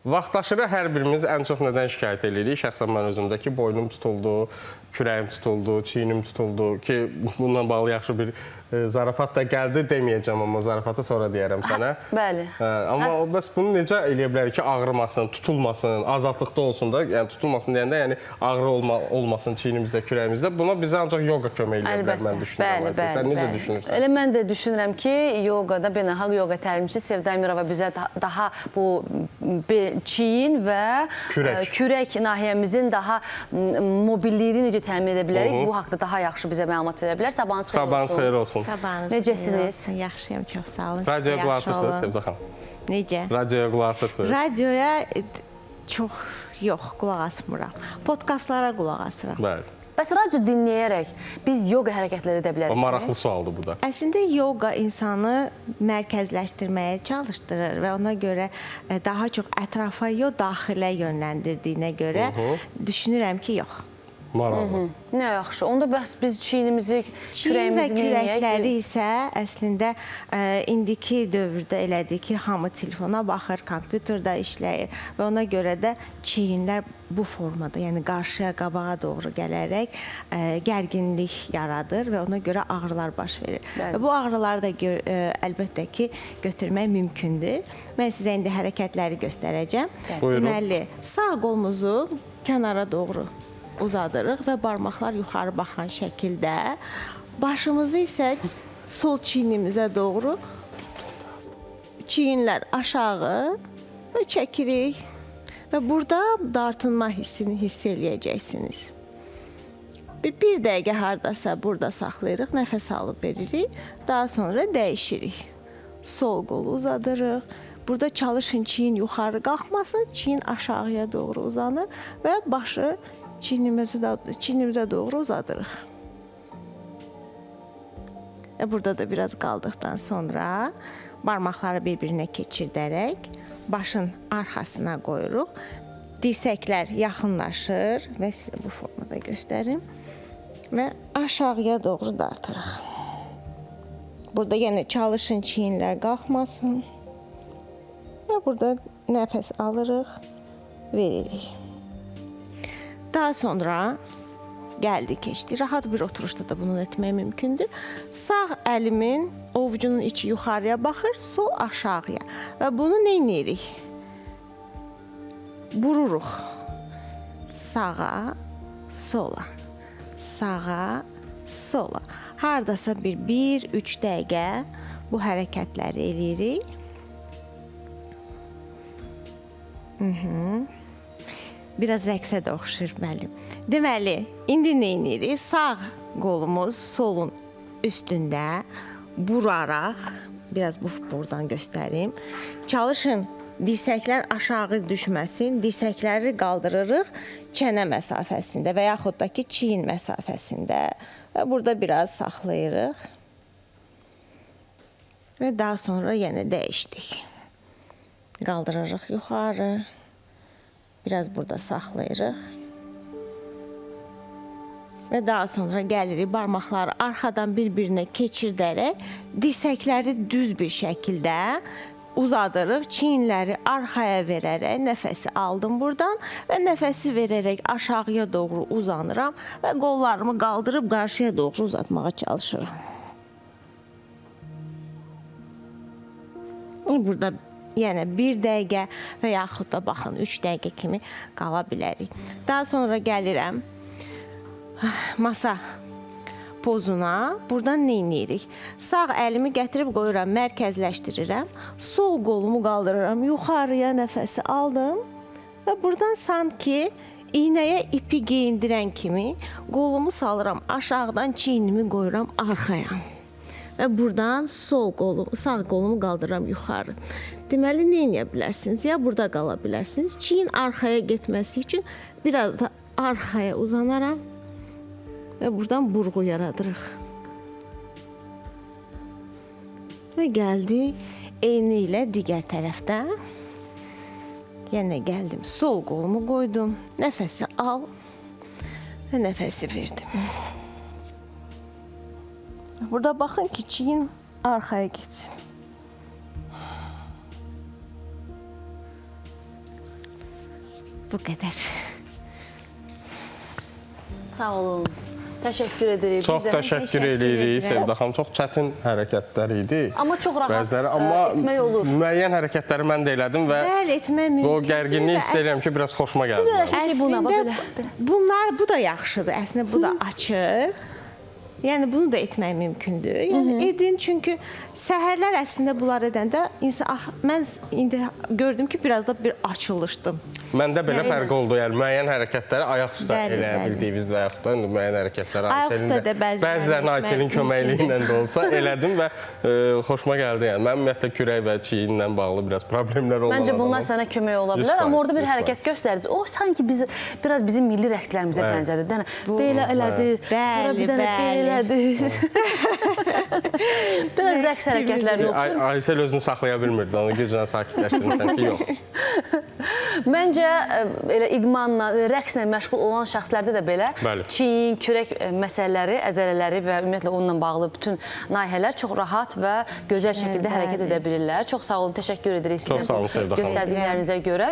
Vaxtaşırı hər birimiz ən çox nədən şikayət edirik? Şəxsən mən özümdə ki, boynum tutuldu, kürəyim tutuldu, çiynim tutuldu ki, bununla bağlı yaxşı bir zarafat da gəldi deməyəcəm, amma zarafatı sonra deyərəm sənə. Bəli. Amma bəs bunu necə eləyə bilərik ki, ağrımasın, tutulmasın, azadlıqda olsun da, yəni tutulmasın deyəndə, yəni ağrı olmasın çiynimizdə, kürəyimizdə. Buna bizə ancaq yoga kömək eləyə bilər, mən düşünürəm. Sən necə düşünürsən? Elə mən də düşünürəm ki, yoqada, beynəlxalq yoqa təlimçisi Sevda Əmirova bizə daha bu çiyin və kürək nahiyəmizin daha mobilliyini necə təmin edə bilərik, bu haqda daha yaxşı bizə məlumat verə bilər. Sabahınız xeyir olsun. Sabahınız xeyir olsun. Necəsiniz? Yaxşıyam, çox sağ olun. Radioya qulaq asırsınız Sevda xanım? Necə? Radioya qulaq asırsınız? Radioya çox yox, qulaq asmıram. Podkastlara qulaq asıram. Bəli. Bəs radio dinləyərək biz yoga hərəkətləri edə bilərik. Maraqlı sualdır bu da. Əslində yoga insanı mərkəzləşdirməyə çalışdırır və ona görə daha çox ətrafa yox, daxilə yönləndirdiyinə görə düşünürəm ki, yox. Maraqlı. Nə yaxşı. Onda bəs biz çiynimizi, Çiyin və kürəyimizi kürəkləri isə əslində indiki dövrdə elədir ki, hamı telefona baxır, kompüterdə işləyir və ona görə də çiyinlər bu formada, yəni qarşıya, qabağa doğru gələrək gərginlik yaradır və ona görə ağrılar baş verir. Və bu ağrıları da əlbəttə ki, götürmək mümkündür. Mən sizə indi hərəkətləri göstərəcəm. Deməli, sağ qolumuzu kənara doğru uzadırıq və barmaqlar yuxarı baxan şəkildə, başımızı isə sol çiynimizə doğru, çiyinlər aşağı və çəkirik və burada dartınma hissini hiss eləyəcəksiniz. Bir dəqiqə hardasa burada saxlayırıq, nəfəs alıb veririk, daha sonra dəyişirik. Sol qolu uzadırıq. Burada çalışın çiyin yuxarı qalxmasın, çiyin aşağıya doğru uzanır və başı çiynimizə doğru uzadırıq. Burada da biraz qaldıqdan sonra barmaqları bir-birinə keçirdərək başın arxasına qoyuruq. Dirsəklər yaxınlaşır və sizə bu formada göstərim və aşağıya doğru dartırıq. Burada yenə çalışın çiyinlər qalxmasın və burada nəfəs alırıq, veririk. Daha sonra gəldi, keçdi. Rahat bir oturuşda da bunu etmək mümkündür. Sağ əlimin ovucunun içi yuxarıya baxır, sol aşağıya. Və bunu nə edirik? Bururuq. Sağa, sola. Sağa, sola. Hardasa bir 1-3 dəqiqə bu hərəkətləri eləyirik. Biraz rəqsə də oxşur müəllim. Deməli, indi nə edirik? Sağ qolumuz solun üstündə buraraq, biraz buradan göstərim. Çalışın, dirsəklər aşağı düşməsin, dirsəkləri qaldırırıq çənə məsafəsində və yaxud da ki, çiyin məsafəsində və burada biraz saxlayırıq və daha sonra yenə dəyişdik. Qaldırırıq yuxarı. Biraz burada saxlayırıq və daha sonra gəlirik, barmaqları arxadan bir-birinə keçirdərək dirsəkləri düz bir şəkildə uzadırıq, çiyinləri arxaya verərək nəfəsi aldım buradan və nəfəsi verərək aşağıya doğru uzanıram və qollarımı qaldırıb qarşıya doğru uzatmağa çalışıram. Burada yəni 1 dəqiqə və yaxud da baxın 3 dəqiqə kimi qala bilərik. Daha sonra gəlirəm masa pozuna. Buradan nə edirik? Sağ əlimi gətirib qoyuram, mərkəzləşdirirəm. Sol qolumu qaldırıram, yuxarıya nəfəsi aldım və buradan sanki iynəyə ipi geyindirən kimi qolumu salıram aşağıdan, çiynimi qoyuram arxaya. Və buradan sağ qolumu qaldırıram yuxarı. Deməli, nə edə bilərsiniz? Ya burada qala bilərsiniz. Çiyin arxaya getməsi üçün biraz da arxaya uzanaram və buradan burğu yaradırıq. Və gəldi, eyni ilə digər tərəfdən. Yenə gəldim, sol qolumu qoydum, nəfəsi al və nəfəsi verdim. Burada baxın ki, çiyin arxaya getsin. Bu qədər. Sağ olun. Təşəkkür edirik. Çox Biz də- təşəkkür təşəkkür edirik edirəm. Sevda xanım. Çox çətin hərəkətlər idi. Amma çox rahat Bəziləri, amma etmək olur. müəyyən hərəkətləri mən də elədim və Bəli, etmək mümkün. o gərginliyi hiss edirəm ki, biraz xoşuma gəldi. Biz öyrəşmişik buna, Əslində belə. bunlar bu da yaxşıdır. Əslində bu da açıq. Yəni bunu da etmək mümkündür. Yəni edin çünki səhərlər əslində bunlar edəndə insan mən indi gördüm ki, biraz da bir açılışdım. Məndə belə fərq oldu. Yəni müəyyən hərəkətləri ayaq üstə Bəli, eləyə bəli. bildiyimiz və yaxud da indi müəyyən hərəkətləri Ayaq üstə də bəzilərini Ayselin etmək köməkliyi ilə də olsa elədim və xoşuma gəldi. Yəni mən ümumiyyətlə kürək və çiyinlə bağlı biraz problemlər olan Məncə bunlar adamam. sənə kömək ola bilər, 100%, amma orada bir 100%. hərəkət göstərdi. O sanki biraz bizim milli rəqslərimizə bənzədi. Yəni belə elədi, sonra bir dənə belə elədi. Biraz rəqs hərəkətlərinə oxşur. Aysel özünü saxlaya bilmirdi. Onu güclə sakitləşdirmişəm ki, yox. Məncə elə idmanla, rəqslə məşğul olan şəxslərdə də belə Bəli. çiyin, kürək məsələləri, əzələləri və ümumiyyətlə onunla bağlı bütün nahiyələr çox rahat və gözəl şəkildə hərəkət edə bilirlər. Çox sağ olun, təşəkkür edirik sizə Çox sağ olun, Sevda xanım. göstərdiklərinizə görə.